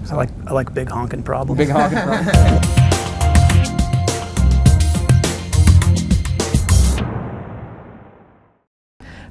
So. I like big honking problems. Big honking problems.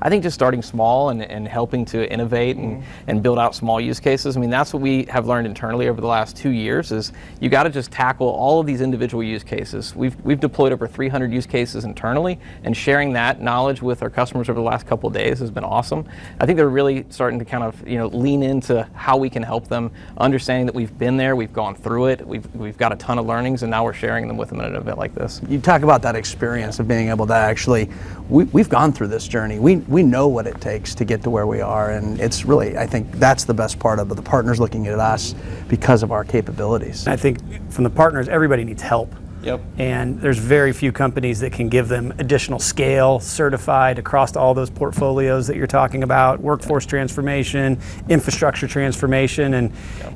I think just starting small and helping to innovate and build out small use cases. I mean, that's what we have learned internally over the last 2 years is you got to just tackle all of these individual use cases. We've deployed over 300 use cases internally, and sharing that knowledge with our customers over the last couple of days has been awesome. I think they're really starting to kind of lean into how we can help them, understanding that we've been there, we've gone through it, we've got a ton of learnings, and now we're sharing them with them at an event like this. You talk about that experience of being able to actually, we've gone through this journey. We know what it takes to get to where we are, and it's really, I think that's the best part of it, the partners looking at us because of our capabilities. I think from the partners, everybody needs help. Yep. And there's very few companies that can give them additional scale, certified across all those portfolios that you're talking about, workforce transformation, infrastructure transformation, and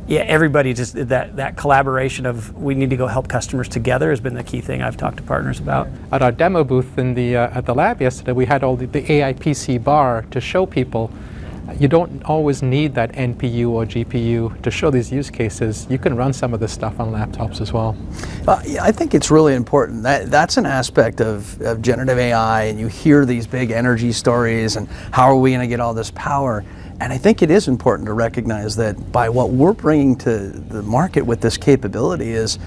everybody just, that collaboration of we need to go help customers together has been the key thing I've talked to partners about. At our demo booth in at the lab yesterday, we had all the AI PC bar to show people you don't always need that NPU or GPU to show these use cases. You can run some of this stuff on laptops as well. I think it's really important. That's an aspect of generative AI, and you hear these big energy stories and how are we going to get all this power? And I think it is important to recognize that by what we're bringing to the market with this capability is,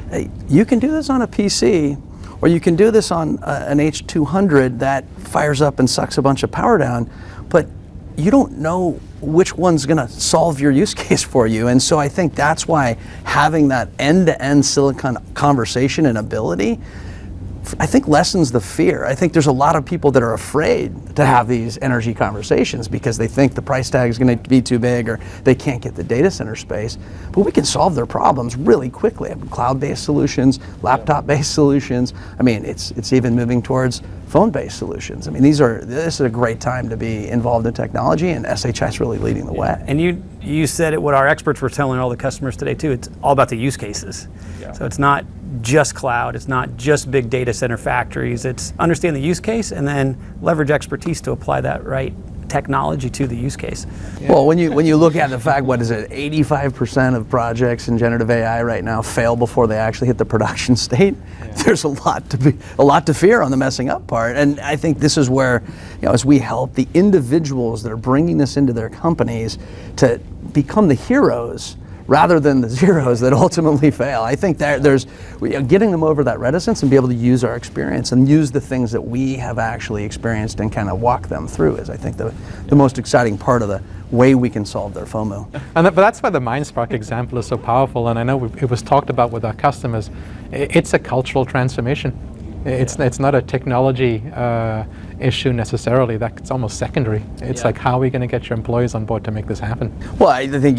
hey, you can do this on a PC, or you can do this on an H200 that fires up and sucks a bunch of power down, but you don't know which one's going to solve your use case for you. And so I think that's why having that end-to-end silicon conversation and ability, I think lessens the fear. I think there's a lot of people that are afraid to have these energy conversations because they think the price tag is going to be too big or they can't get the data center space. But we can solve their problems really quickly. Cloud-based solutions, laptop-based solutions. I mean, it's even moving towards phone-based solutions. I mean, this is a great time to be involved in technology, and SHI is really leading the way. And you said it, what our experts were telling all the customers today too, it's all about the use cases. So it's not just cloud, it's not just big data center factories, it's understand the use case and then leverage expertise to apply that right technology to the use case. Well, when you look at the fact, what is it, 85% of projects in generative AI right now fail before they actually hit the production state. There's a lot to fear on the messing up part, and I think this is where, as we help the individuals that are bringing this into their companies to become the heroes rather than the zeros that ultimately fail. I think there's getting them over that reticence and be able to use our experience and use the things that we have actually experienced and kind of walk them through is, I think, the most exciting part of the way we can solve their FOMO. But that's why the MindSpark example is so powerful, and I know it was talked about with our customers. It's a cultural transformation. It's not a technology issue necessarily. That's almost secondary. It's like, how are we going to get your employees on board to make this happen? Well, I think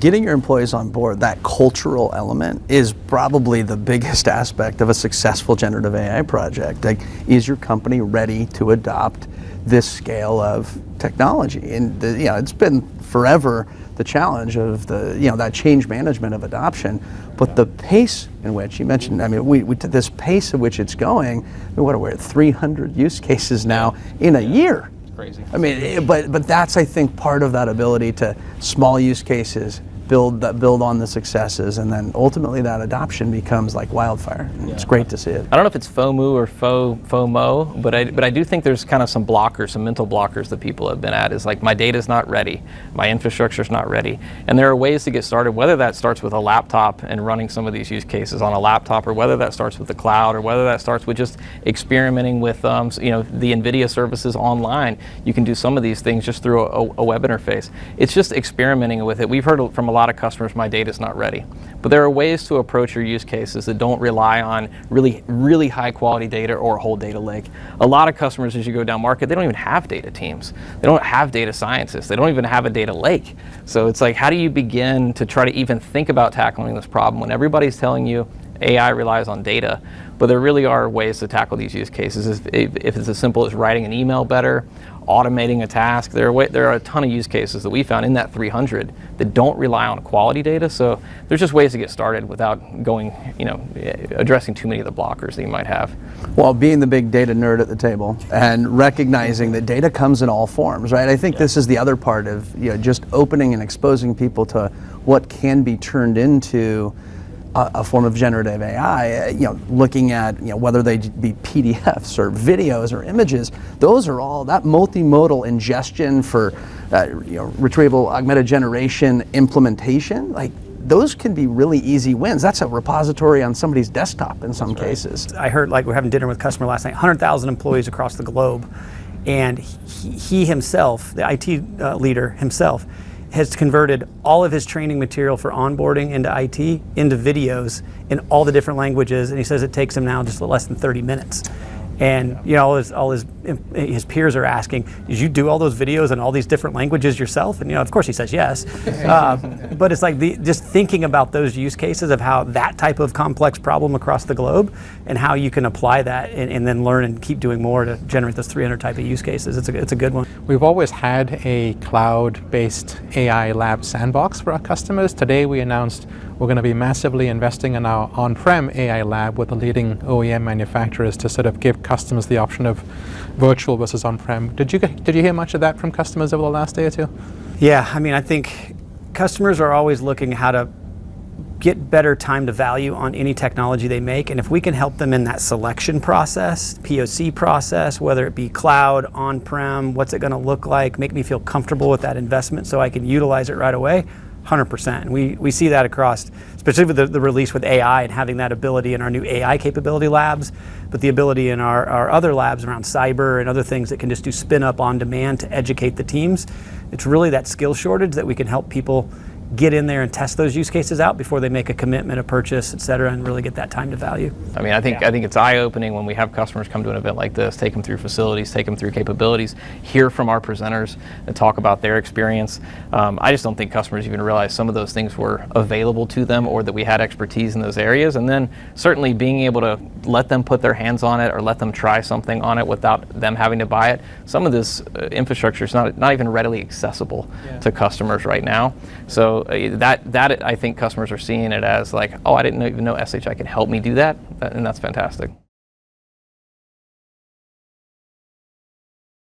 getting your employees on board, that cultural element is probably the biggest aspect of a successful generative AI project. Like, is your company ready to adopt this scale of technology? And it's been forever the challenge of that change management of adoption, but the pace in which you mentioned, I mean, this pace at which it's going, what are we at 300 use cases now in a year? It's crazy. I mean, but that's, I think, part of that ability to small use cases, build on the successes, and then ultimately that adoption becomes like wildfire. It's great to see it. I don't know if it's FOMO or FOMO, but I do think there's kind of some blockers, some mental blockers that people have been at, is like, my data's not ready, my infrastructure's not ready. And there are ways to get started, whether that starts with a laptop and running some of these use cases on a laptop, or whether that starts with the cloud, or whether that starts with just experimenting with the NVIDIA services online. You can do some of these things just through a web interface. It's just experimenting with it. We've heard from a lot of customers, my data's not ready. But there are ways to approach your use cases that don't rely on really, really high quality data or a whole data lake. A lot of customers, as you go down market, they don't even have data teams. They don't have data scientists. They don't even have a data lake. So it's like, how do you begin to try to even think about tackling this problem when everybody's telling you AI relies on data, but there really are ways to tackle these use cases. If it's as simple as writing an email better, automating a task, there are a ton of use cases that we found in that 300 that don't rely on quality data. So there's just ways to get started without going, addressing too many of the blockers that you might have. Well, being the big data nerd at the table and recognizing that data comes in all forms, right? I think this is the other part of just opening and exposing people to what can be turned into a form of generative AI, looking at whether they be PDFs or videos or images. Those are all that multimodal ingestion for retrieval augmented generation implementation. Like those can be really easy wins. That's a repository on somebody's desktop in some cases. I heard, like, we're having dinner with a customer last night, 100,000 employees across the globe, and he himself, the IT leader himself, has converted all of his training material for onboarding into IT into videos in all the different languages, and he says it takes him now just less than 30 minutes. And all his peers are asking, did you do all those videos in all these different languages yourself? And of course he says yes. But it's like just thinking about those use cases of how that type of complex problem across the globe and how you can apply that and then learn and keep doing more to generate those 300 type of use cases. It's a good one. We've always had a cloud-based AI lab sandbox for our customers. Today we announced we're going to be massively investing in our on-prem AI lab with the leading OEM manufacturers to sort of give customers the option of virtual versus on-prem. Did you hear much of that from customers over the last day or two? Yeah, I think customers are always looking how to get better time to value on any technology they make, and if we can help them in that selection process, POC process, whether it be cloud, on-prem, what's it going to look like, make me feel comfortable with that investment so I can utilize it right away, 100%. And we see that across, especially with the release with AI and having that ability in our new AI capability labs, but the ability in our other labs around cyber and other things that can just do spin up on demand to educate the teams. It's really that skill shortage that we can help people get in there and test those use cases out before they make a commitment, a purchase, et cetera, and really get that time to value. I think it's eye-opening when we have customers come to an event like this, take them through facilities, take them through capabilities, hear from our presenters and talk about their experience. I just don't think customers even realize some of those things were available to them or that we had expertise in those areas. And then certainly being able to let them put their hands on it or let them try something on it without them having to buy it. Some of this infrastructure is not even readily accessible to customers right now. So that I think customers are seeing it as like, oh, I didn't even know SHI could help me do that, and that's fantastic.